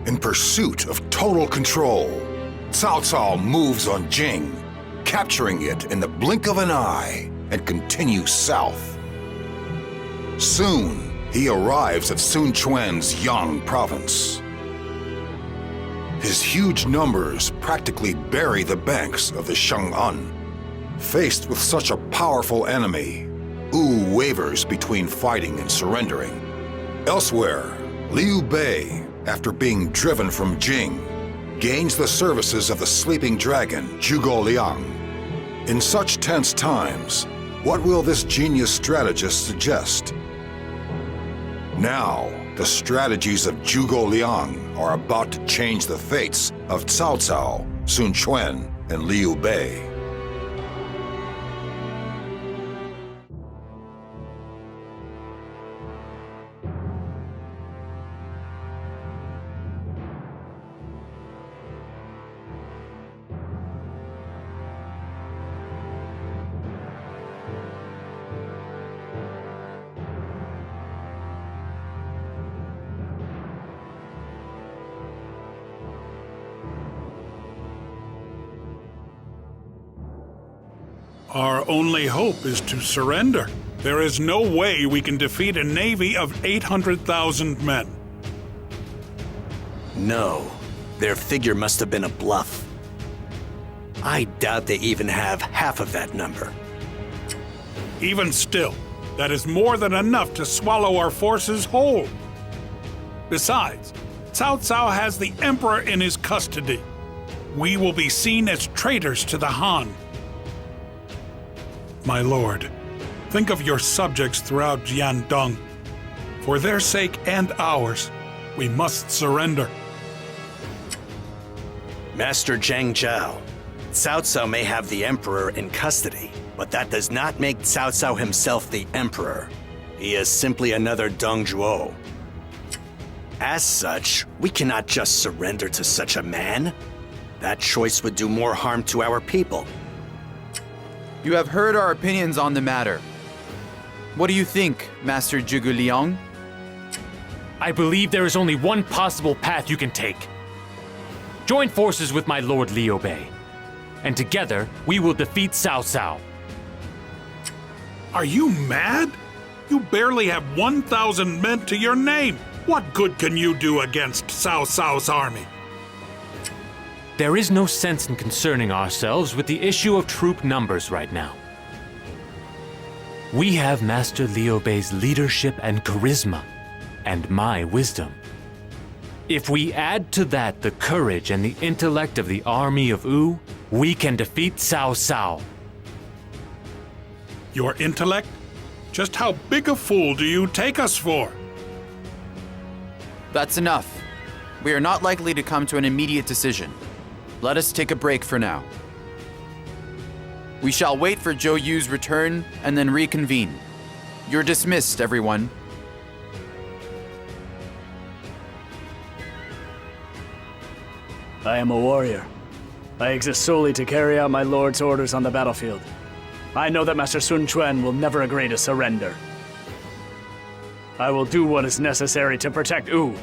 In pursuit of total control, Cao Cao moves on Jing, capturing it in the blink of an eye, and continues south. Soon, he arrives at Sun Quan's Yang province. His huge numbers practically bury the banks of the Shang'an. Faced with such a powerful enemy, Wu wavers between fighting and surrendering. Elsewhere, Liu Bei, after being driven from Jing, gains the services of the sleeping dragon Zhuge Liang. In such tense times, what will this genius strategist suggest? Now, the strategies of Zhuge Liang are about to change the fates of Cao Cao, Sun Quan, and Liu Bei. Our only hope is to surrender. There is no way we can defeat a navy of 800,000 men. No, their figure must have been a bluff. I doubt they even have half of that number. Even still, that is more than enough to swallow our forces whole. Besides, Cao Cao has the Emperor in his custody. We will be seen as traitors to the Han. My lord, think of your subjects throughout Jiandong. For their sake and ours, we must surrender. Master Zhang Zhao, Cao Cao may have the Emperor in custody, but that does not make Cao Cao himself the Emperor. He is simply another Dongzhuo. As such, we cannot just surrender to such a man. That choice would do more harm to our people. You have heard our opinions on the matter. What do you think, Master Zhuge Liang? I believe there is only one possible path you can take. Join forces with my lord Liu Bei, and together we will defeat Cao Cao. Are you mad? You barely have 1,000 men to your name. What good can you do against Cao Cao's army? There is no sense in concerning ourselves with the issue of troop numbers right now. We have Master Liu Bei's leadership and charisma, and my wisdom. If we add to that the courage and the intellect of the army of Wu, we can defeat Cao Cao. Your intellect? Just how big a fool do you take us for? That's enough. We are not likely to come to an immediate decision. Let us take a break for now. We shall wait for Zhou Yu's return and then reconvene. You're dismissed, everyone. I am a warrior. I exist solely to carry out my lord's orders on the battlefield. I know that Master Sun Quan will never agree to surrender. I will do what is necessary to protect Wu.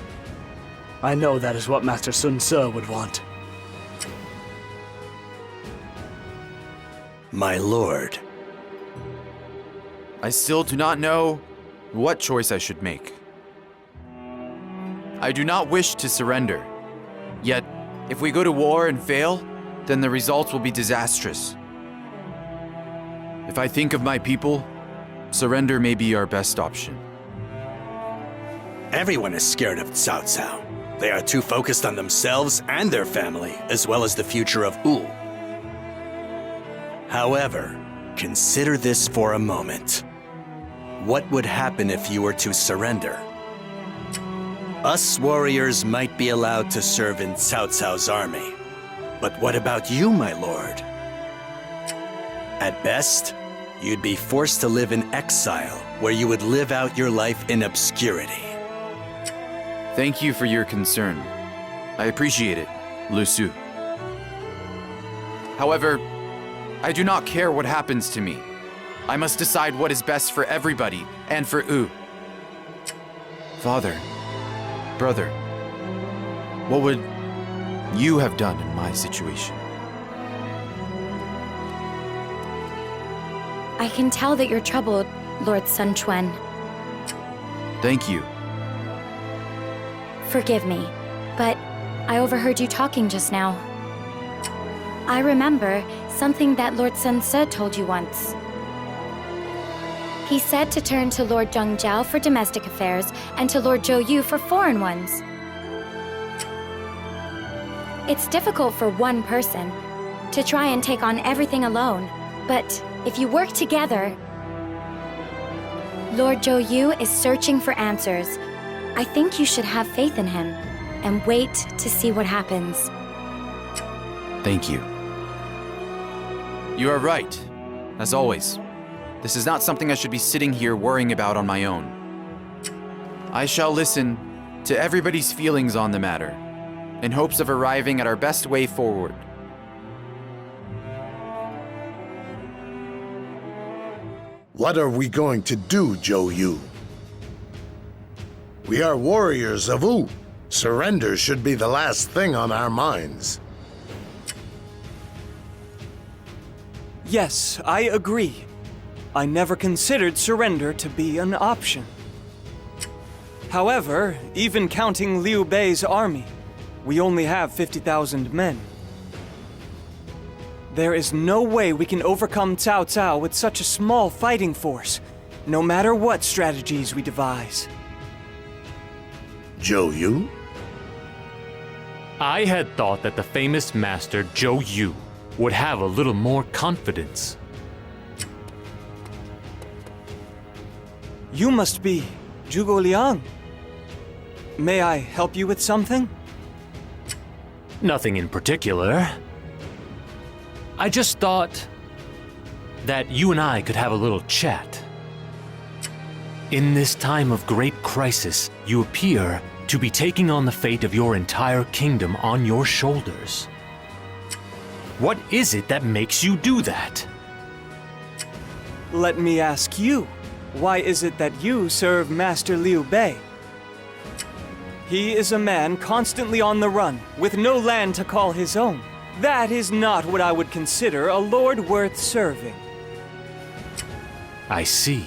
I know that is what Master Sun Ce would want. My lord. I still do not know what choice I should make. I do not wish to surrender. Yet, if we go to war and fail, then the results will be disastrous. If I think of my people, surrender may be our best option. Everyone is scared of Cao Cao. They are too focused on themselves and their family, as well as the future of Wu. However, consider this for a moment. What would happen if you were to surrender? Us warriors might be allowed to serve in Cao Cao's army. But what about you, my lord? At best, you'd be forced to live in exile, where you would live out your life in obscurity. Thank you for your concern. I appreciate it, Lu Su. However, I do not care what happens to me. I must decide what is best for everybody and for Wu. Father, brother, What would you have done in my situation? I can tell that you're troubled, Lord Sun Quan. Thank you. Forgive me, but I overheard you talking just now. I remember something that Lord Sun Ce told you once. He said to turn to Lord Zheng Jiao for domestic affairs and to Lord Zhou Yu for foreign ones. It's difficult for one person to try and take on everything alone, but if you work together... Lord Zhou Yu is searching for answers. I think you should have faith in him and wait to see what happens. Thank you. You are right, as always. This is not something I should be sitting here worrying about on my own. I shall listen to everybody's feelings on the matter, in hopes of arriving at our best way forward. What are we going to do, Zhou Yu? We are warriors of Wu. Surrender should be the last thing on our minds. Yes, I agree. I never considered surrender to be an option. However, even counting Liu Bei's army, we only have 50,000 men. There is no way we can overcome Cao Cao with such a small fighting force, no matter what strategies we devise. Zhou Yu? I had thought that the famous master Zhou Yu would have a little more confidence. You must be Zhuge Liang. May I help you with something? Nothing in particular. I just thought that you and I could have a little chat. In this time of great crisis, you appear to be taking on the fate of your entire kingdom on your shoulders. What is it that makes you do that? Let me ask you, why is it that you serve Master Liu Bei? He is a man constantly on the run, with no land to call his own. That is not what I would consider a lord worth serving. I see.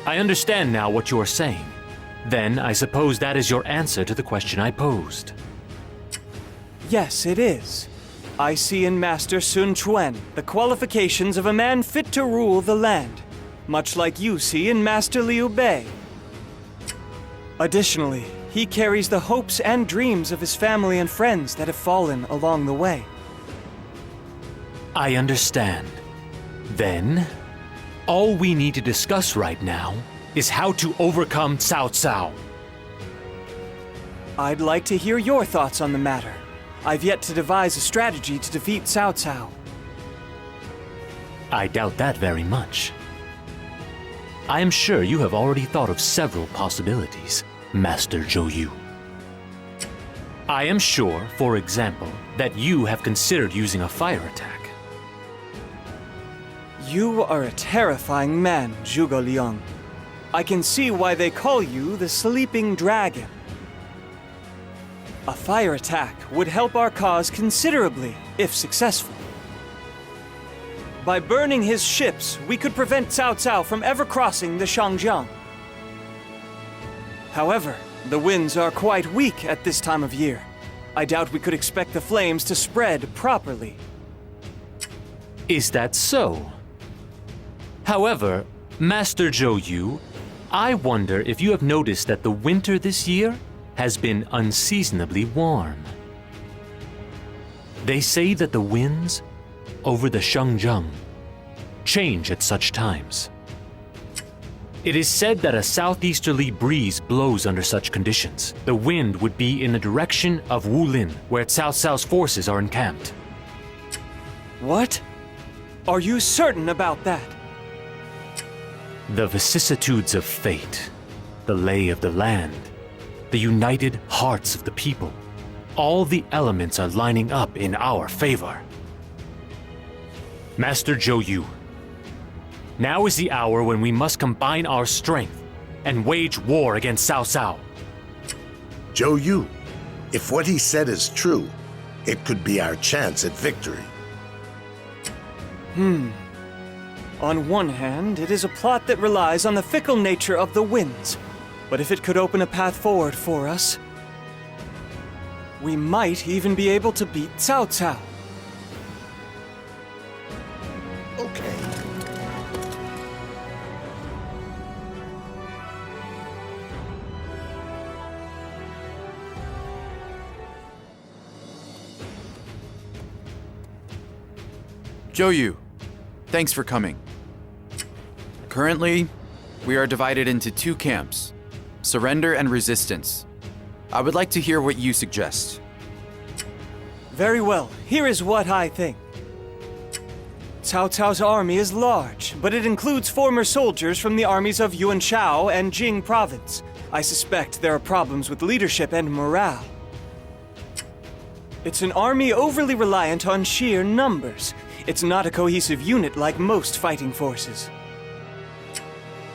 I understand now what you are saying. Then I suppose that is your answer to the question I posed. Yes, it is. I see in Master Sun Quan the qualifications of a man fit to rule the land, much like you see in Master Liu Bei. Additionally, he carries the hopes and dreams of his family and friends that have fallen along the way. I understand. Then, all we need to discuss right now is how to overcome Cao Cao. I'd like to hear your thoughts on the matter. I've yet to devise a strategy to defeat Cao Cao. I doubt that very much. I am sure you have already thought of several possibilities, Master Zhou Yu. I am sure, for example, that you have considered using a fire attack. You are a terrifying man, Zhuge Liang. I can see why they call you the Sleeping Dragon. A fire attack would help our cause considerably, if successful. By burning his ships, we could prevent Cao Cao from ever crossing the Shangjiang. However, the winds are quite weak at this time of year. I doubt we could expect the flames to spread properly. Is that so? However, Master Zhou Yu, I wonder if you have noticed that the winter this year has been unseasonably warm. They say that the winds over the Shangjiang change at such times. It is said that a southeasterly breeze blows under such conditions. The wind would be in the direction of Wulin, where Cao Cao's forces are encamped. What? Are you certain about that? The vicissitudes of fate, the lay of the land, the united hearts of the people, all the elements are lining up in our favor. Master Zhou Yu, now is the hour when we must combine our strength and wage war against Cao Cao. Zhou Yu, if what he said is true, it could be our chance at victory. On one hand, it is a plot that relies on the fickle nature of the winds. But if it could open a path forward for us, we might even be able to beat Cao Cao. Okay. Zhou, thanks for coming. Currently, we are divided into two camps, surrender and resistance. I would like to hear what you suggest. Very well, here is what I think. Cao Cao's army is large, but it includes former soldiers from the armies of Yuan Shao and Jing province. I suspect there are problems with leadership and morale. It's an army overly reliant on sheer numbers. It's not a cohesive unit like most fighting forces.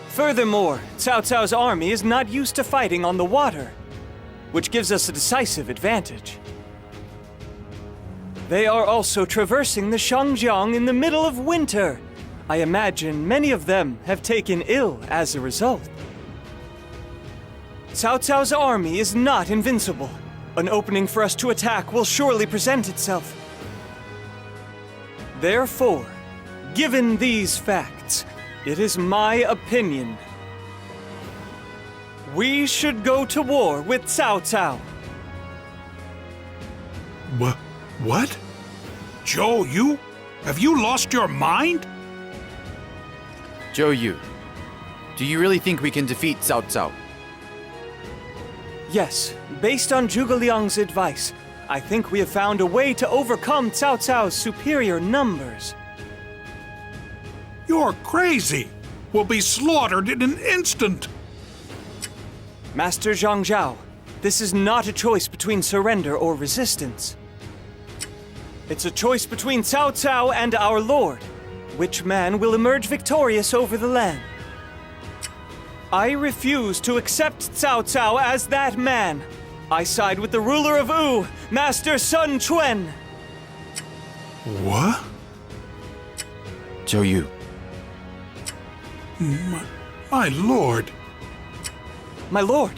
Furthermore, Cao Cao's army is not used to fighting on the water, which gives us a decisive advantage. They are also traversing the Shangjiang in the middle of winter. I imagine many of them have taken ill as a result. Cao Cao's army is not invincible. An opening for us to attack will surely present itself. Therefore, given these facts, it is my opinion we should go to war with Cao Cao. What? Zhou, have you lost your mind? Zhou, do you really think we can defeat Cao Cao? Yes, based on Zhuge Liang's advice, I think we have found a way to overcome Cao Cao's superior numbers. You're crazy. We'll be slaughtered in an instant. Master Zhang Zhao, this is not a choice between surrender or resistance. It's a choice between Cao Cao and our Lord. Which man will emerge victorious over the land? I refuse to accept Cao Cao as that man. I side with the ruler of Wu, Master Sun Quan. What? Zhou, My lord. My lord.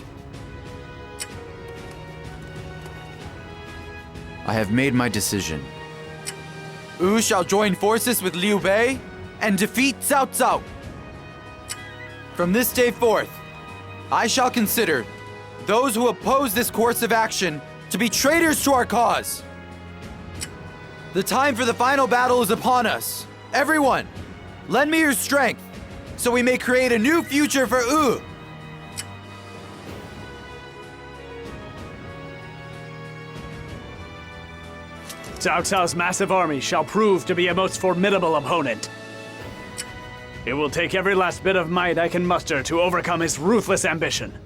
I have made my decision. Wu shall join forces with Liu Bei and defeat Cao Cao. From this day forth, I shall consider those who oppose this course of action to be traitors to our cause. The time for the final battle is upon us. Everyone, lend me your strength so we may create a new future for Wu. Cao Cao's massive army shall prove to be a most formidable opponent. It will take every last bit of might I can muster to overcome his ruthless ambition.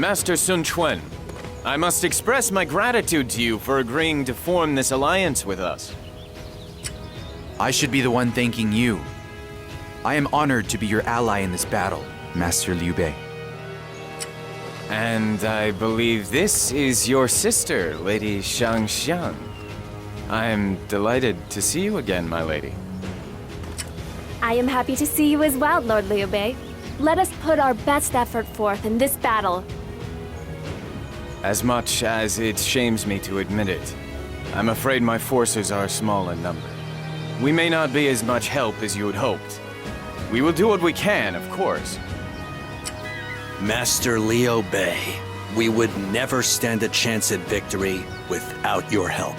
Master Sun Quan, I must express my gratitude to you for agreeing to form this alliance with us. I should be the one thanking you. I am honored to be your ally in this battle, Master Liu Bei. And I believe this is your sister, Lady Shangxiang. I am delighted to see you again, my lady. I am happy to see you as well, Lord Liu Bei. Let us put our best effort forth in this battle. As much as it shames me to admit it, I'm afraid my forces are small in number. We may not be as much help as you had hoped. We will do what we can, of course. Master Liu Bei, we would never stand a chance at victory without your help.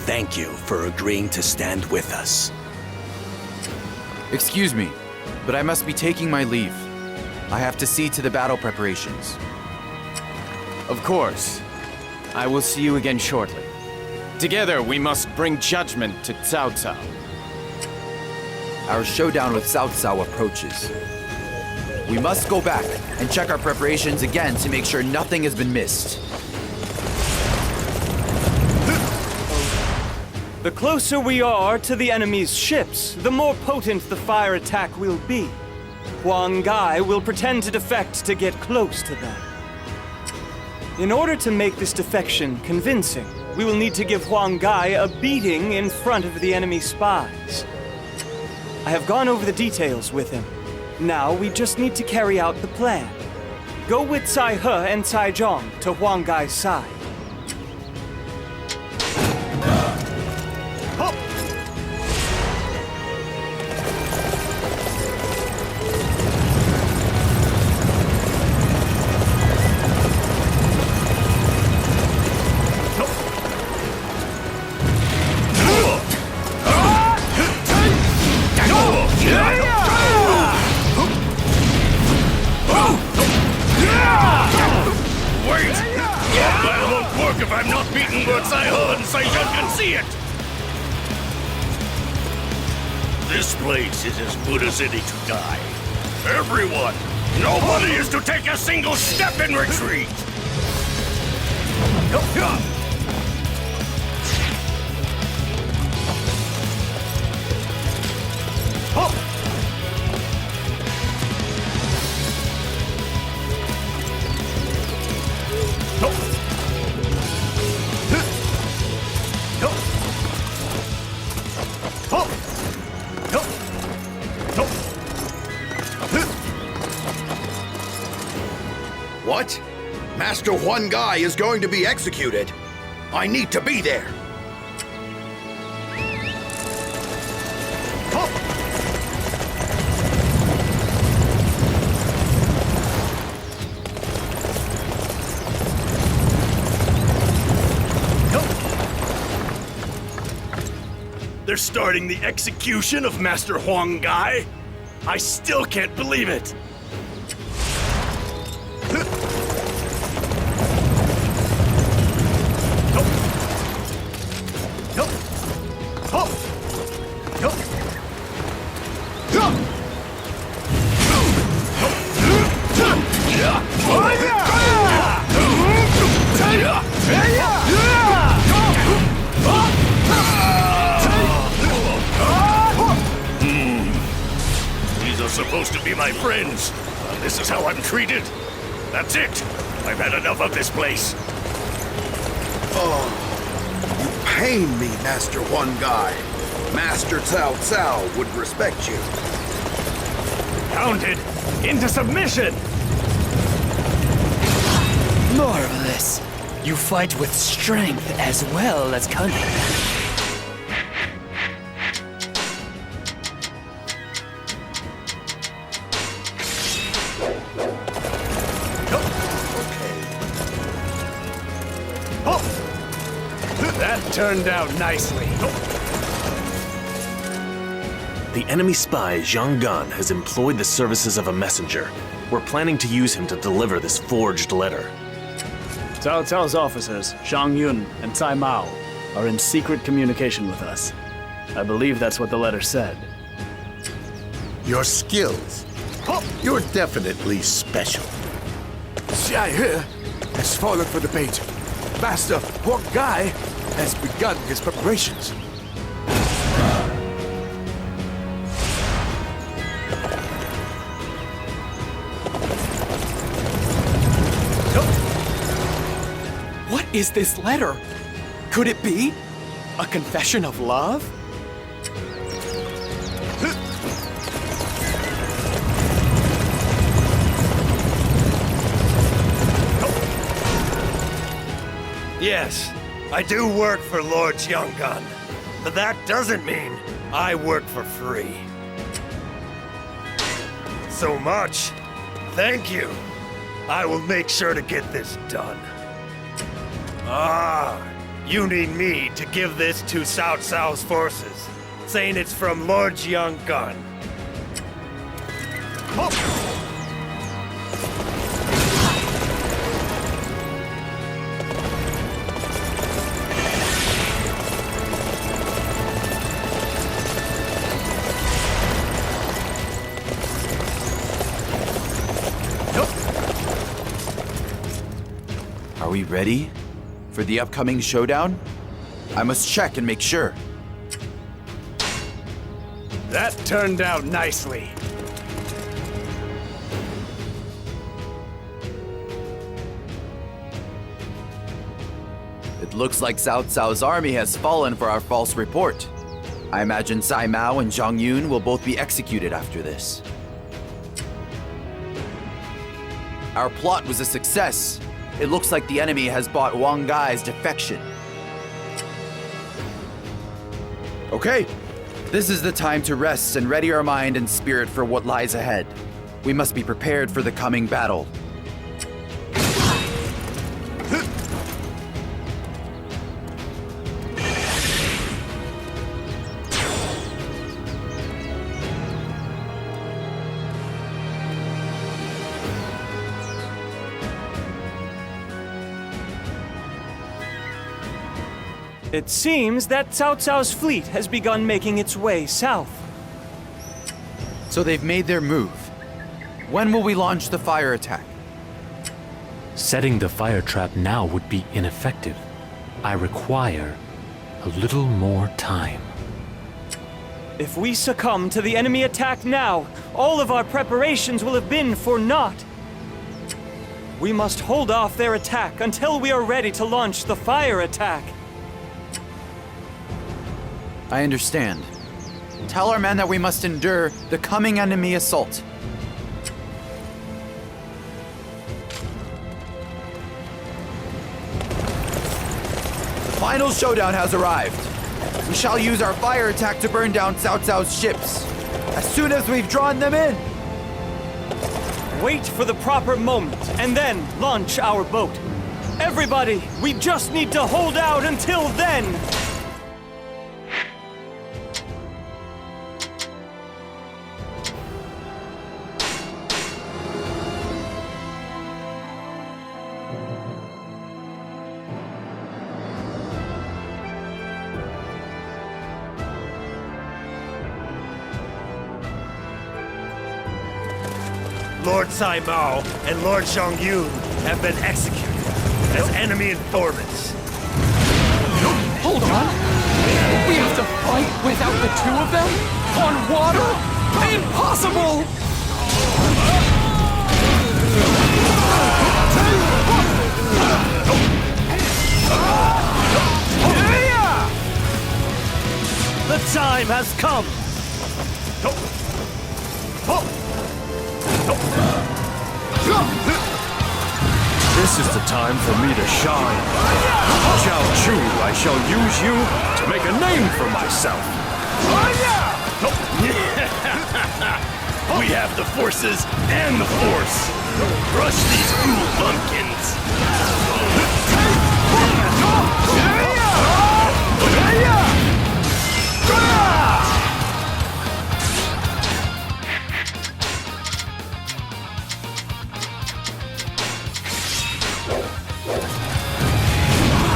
Thank you for agreeing to stand with us. Excuse me, but I must be taking my leave. I have to see to the battle preparations. Of course. I will see you again shortly. Together, we must bring judgment to Cao Cao. Our showdown with Cao Cao approaches. We must go back and check our preparations again to make sure nothing has been missed. The closer we are to the enemy's ships, the more potent the fire attack will be. Huang Gai will pretend to defect to get close to them. In order to make this defection convincing, we will need to give Huang Gai a beating in front of the enemy spies. I have gone over the details with him. Now we just need to carry out the plan. Go with Cai He and Cai Zhong to Huang Gai's side. If I'm not beaten, but Cai He and Cai Zhong can see it! This place is as good as any to die. Everyone! Nobody is to take a single step in retreat! What? Master Huang Gai is going to be executed. I need to be there. They're starting the execution of Master Huang Gai? I still can't believe it! Supposed to be my friends. This is how I'm treated. That's it. I've had enough of this place. Oh, you pain me, Master Huang Gai. Master Cao Cao would respect you. Pounded into submission. Marvelous. You fight with strength as well as cunning. That turned out nicely. The enemy spy Zhang Gan has employed the services of a messenger. We're planning to use him to deliver this forged letter. Cao Cao's officers, Zhang Yun and Cai Mao, are in secret communication with us. I believe that's what the letter said. Your skills. You're definitely special. Cai He has fallen for the bait. Master Huang Gai has begun his preparations. What is this letter? Could it be a confession of love? Yes, I do work for Lord Xiong'an, but that doesn't mean I work for free. So much. Thank you. I will make sure to get this done. You need me to give this to Cao Cao's forces, saying it's from Lord Xiong'an. Are we ready for the upcoming showdown? I must check and make sure. That turned out nicely. It looks like Cao Cao's army has fallen for our false report. I imagine Sai Mao and Zhang Yun will both be executed after this. Our plot was a success. It looks like the enemy has bought Wang Gai's defection. Okay, this is the time to rest and ready our mind and spirit for what lies ahead. We must be prepared for the coming battle. It seems that Cao Cao's fleet has begun making its way south. So they've made their move. When will we launch the fire attack? Setting the fire trap now would be ineffective. I require a little more time. If we succumb to the enemy attack now, all of our preparations will have been for naught. We must hold off their attack until we are ready to launch the fire attack. I understand. Tell our men that we must endure the coming enemy assault. The final showdown has arrived. We shall use our fire attack to burn down Cao Cao's ships as soon as we've drawn them in. Wait for the proper moment and then launch our boat. Everybody, we just need to hold out until then. Lord Sai Mao and Lord Zhang Yun have been executed as enemy informants. Hold on! We have to fight without the two of them? On water? Impossible! The time has come! This is the time for me to shine. Zhao Chu, I shall use you to make a name for myself. We have the forces and the force. Crush these cool bumpkins.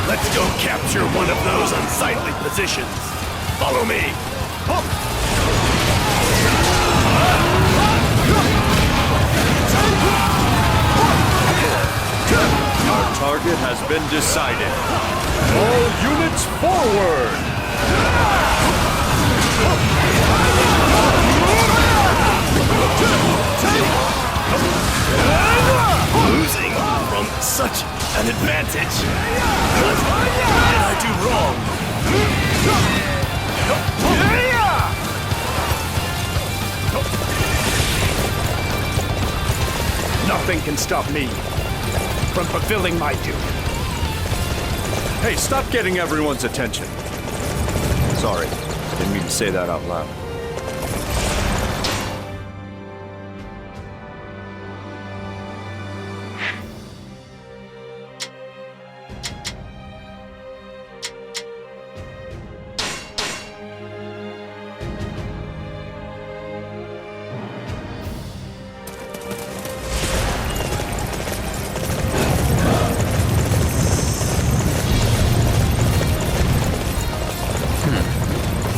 Let's go capture one of those unsightly positions. Follow me. Our target has been decided. All units forward! Losing from such an advantage. What did I do wrong? Nothing can stop me from fulfilling my duty. Hey, stop getting everyone's attention. Sorry, didn't mean to say that out loud.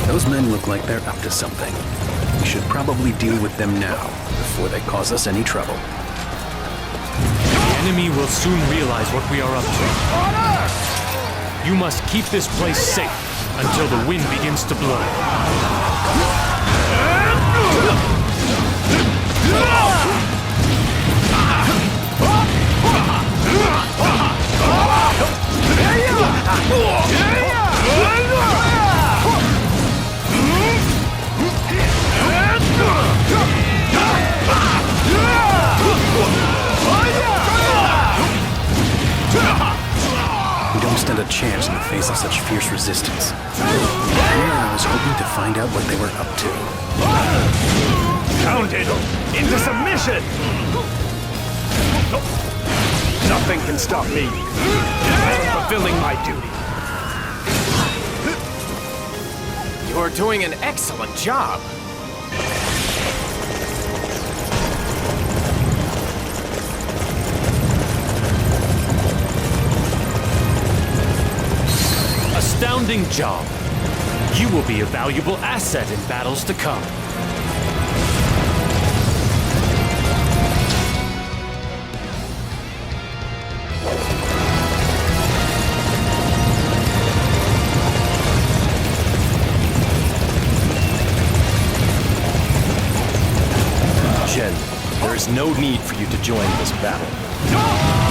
Those men look like they're up to something. We should probably deal with them now, before they cause us any trouble. The enemy will soon realize what we are up to. You must keep this place safe until the wind begins to blow. We don't stand a chance in the face of such fierce resistance. Here I was hoping to find out what they were up to. Pounded into submission! Nothing can stop me from fulfilling my duty. You're doing an excellent job. Astounding job. You will be a valuable asset in battles to come. Jen, there is no need for you to join this battle.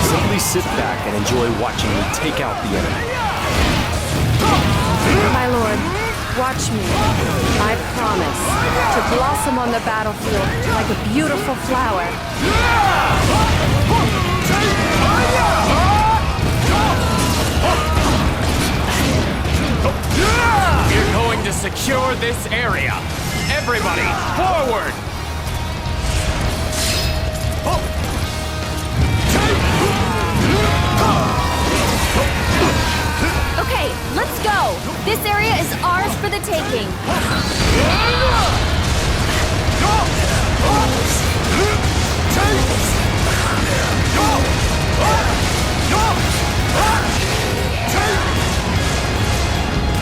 Simply sit back and enjoy watching me take out the enemy. My lord, watch me. I promise to blossom on the battlefield like a beautiful flower. We're going to secure this area. Everybody, forward! Okay, let's go! This area is ours for the taking.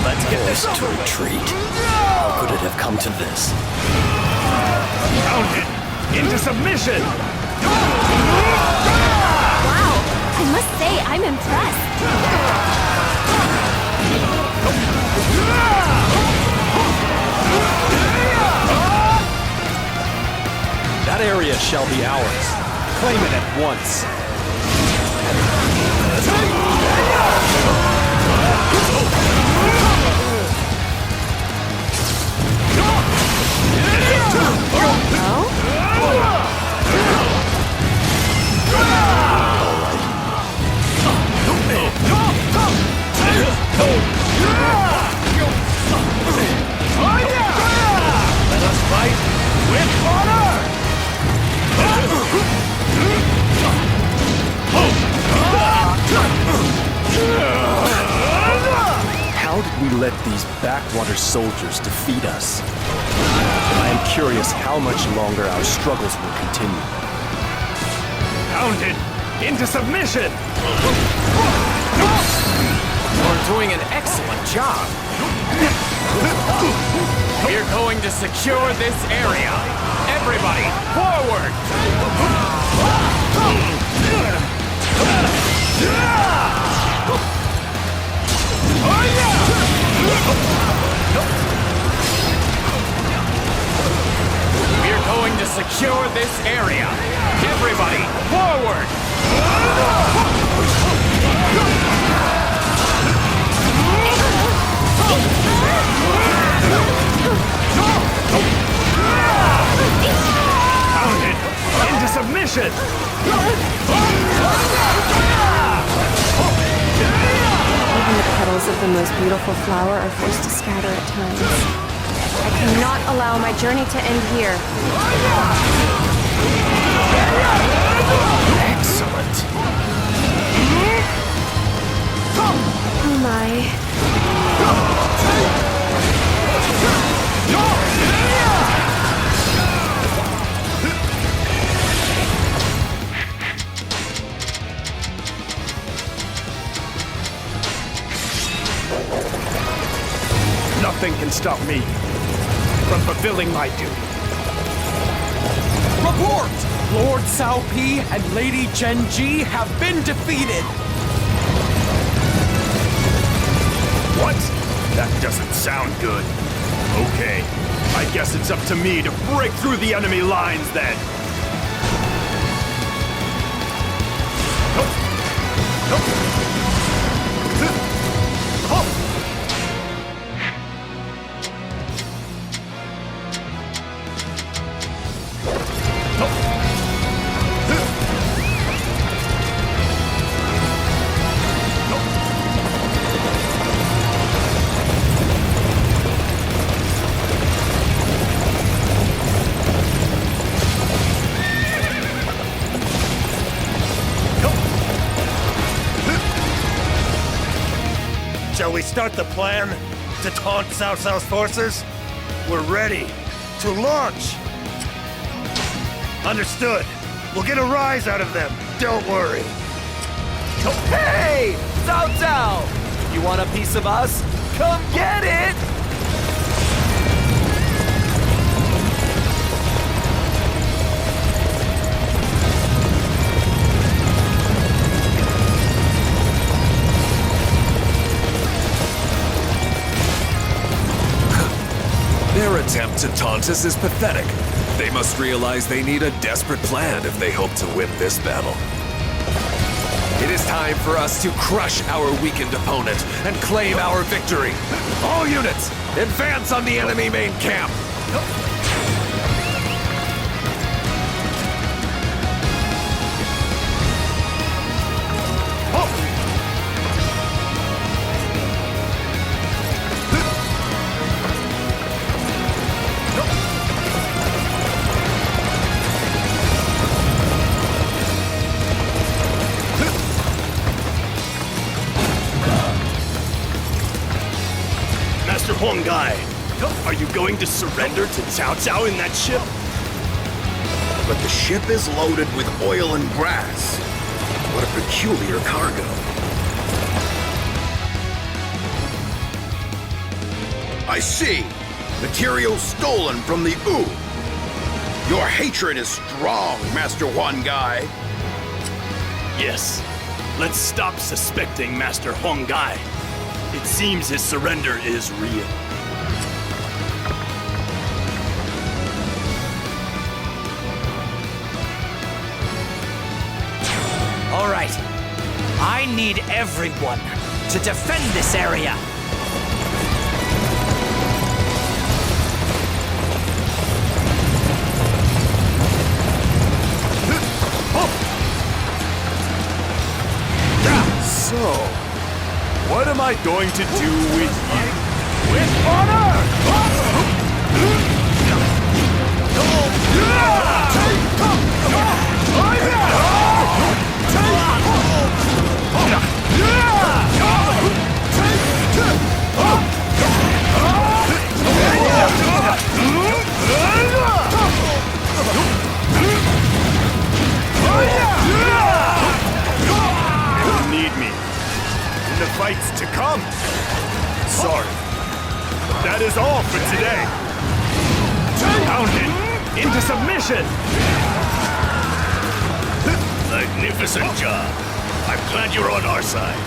Let's get this to retreat. How could it have come to this? Pounded into submission! Wow, I must say I'm impressed. That area shall be ours. Claim it at once. Let us fight with honor! How did we let these backwater soldiers defeat us? I am curious how much longer our struggles will continue. Pounded into submission! You're doing an excellent job. We're going to secure this area. Everybody, forward! We're going to secure this area. Everybody, forward! Pounded into submission! Even the petals of the most beautiful flower are forced to scatter at times. I cannot allow my journey to end here. Excellent. Oh my. Nothing can stop me from fulfilling my duty. Report! Lord Cao Pi and Lady Chen Ji have been defeated! What? That doesn't sound good. Okay, I guess it's up to me to break through the enemy lines then. Shall we start the plan to taunt Cao Cao's forces? We're ready to launch! Understood. We'll get a rise out of them. Don't worry. Hey! Cao Cao! You want a piece of us? Come get it! Their attempt to taunt us is pathetic. They must realize they need a desperate plan if they hope to win this battle. It is time for us to crush our weakened opponent and claim our victory. All units, advance on the enemy main camp! Huang Gai, are you going to surrender to Cao Cao in that ship? But the ship is loaded with oil and grass. What a peculiar cargo. I see. Material stolen from the Wu. Your hatred is strong, Master Huang Gai. Yes. Let's stop suspecting Master Huang Gai. It seems his surrender is real. All right. I need everyone to defend this area. So, what am I going to do with you? With honor! You'll need me in the fights to come. Sorry, but that is all for today. Pounded into submission. Magnificent job. I'm glad you're on our side.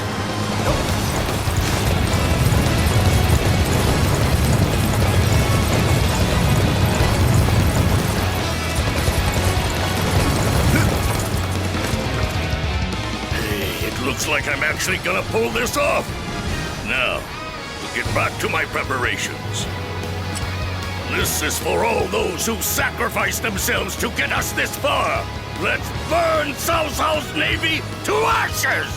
Hey, it looks like I'm actually gonna pull this off. Now, we'll get back to my preparations. This is for all those who sacrificed themselves to get us this far. Let's burn Cao Cao's navy to ashes!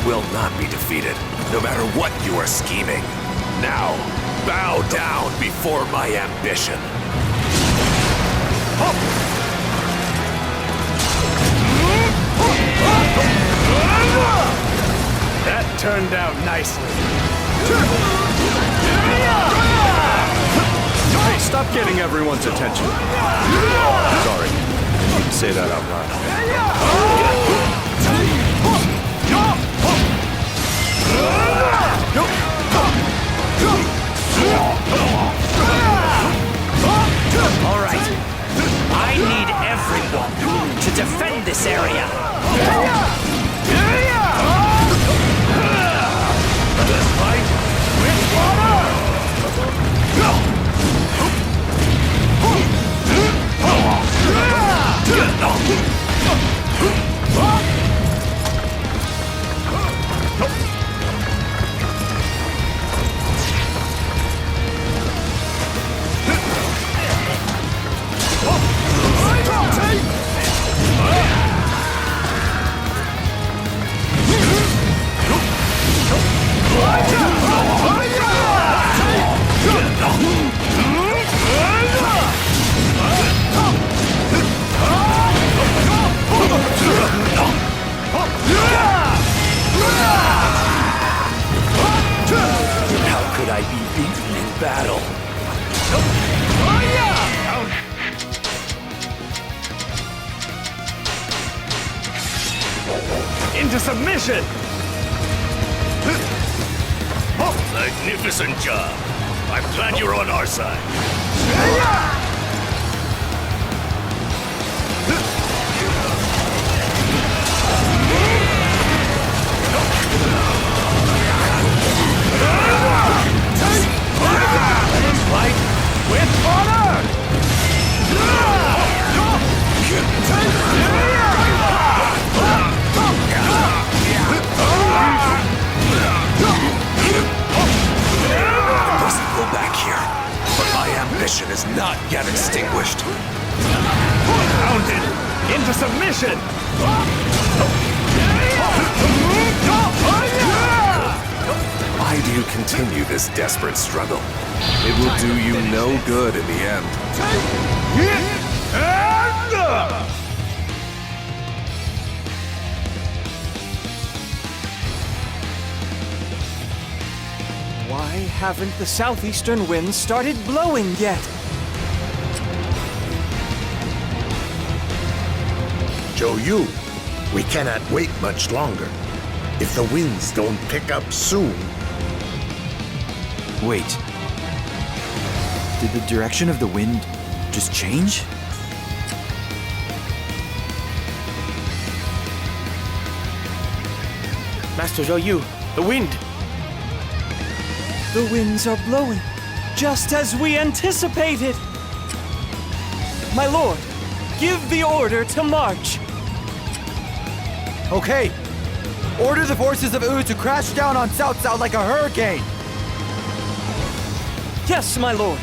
will not be defeated, no matter what you are scheming. Now, bow down before my ambition. That turned out nicely. Hey, stop getting everyone's attention. Sorry, didn't mean to say that out loud. All right. I need everyone to defend this area. Fight with How could I be beaten in battle? into submission! Magnificent job. I'm glad you're on our side. Fight with honor! I mustn't go back here, but my ambition is not yet extinguished. Pounded into submission! Why do you continue this desperate struggle? It will do you no good in the end. Why haven't the southeastern winds started blowing yet? Zhou Yu, we cannot wait much longer. If the winds don't pick up soon... Wait. Did the direction of the wind just change? Master Zhou Yu, the wind! The winds are blowing, just as we anticipated! My lord, give the order to march! Okay. Order the forces of Wu to crash down on Cao Cao like a hurricane! Yes, my lord!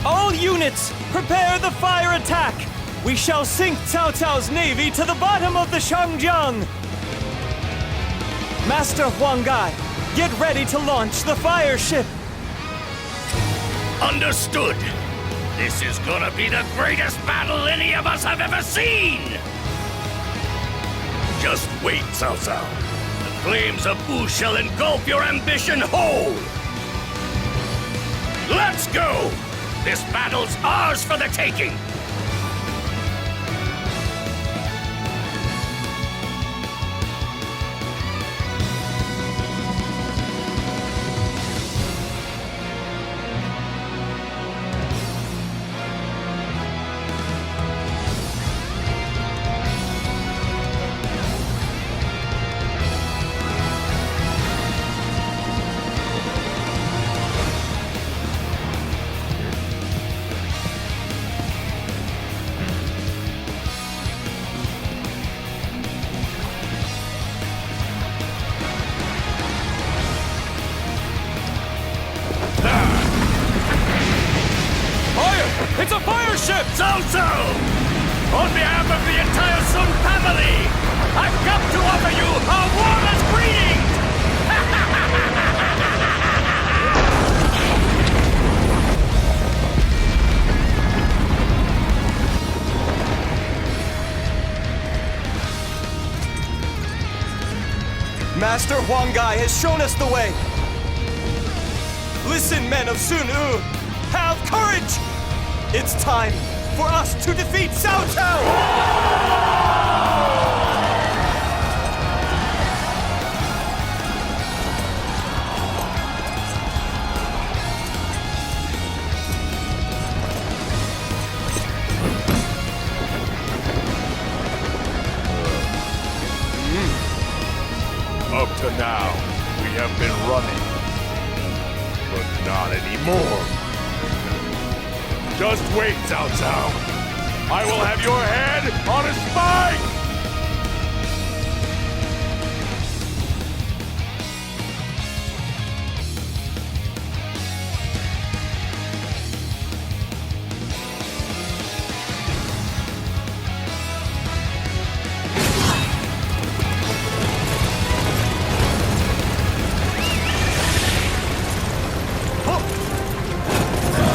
All units, prepare the fire attack! We shall sink Cao Cao's navy to the bottom of the Shangjiang! Master Huanggai, get ready to launch the fire ship! Understood. This is gonna be the greatest battle any of us have ever seen! Just wait, Cao Cao. The flames of Wu shall engulf your ambition whole! Let's go! This battle's ours for the taking! Master Huanggai has shown us the way. Listen, men of Sun U, have courage! It's time for us to defeat Cao Cao! Up to now, we have been running. But not anymore. Just wait, Cao Cao. I will have your head on a spike!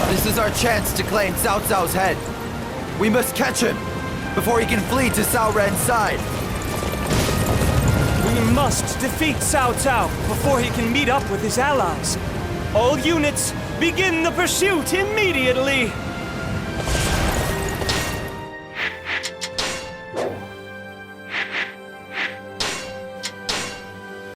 This is our chance to claim Cao Cao's head. We must catch him before he can flee to Cao Ren's side. We must defeat Cao Cao before he can meet up with his allies. All units, begin the pursuit immediately!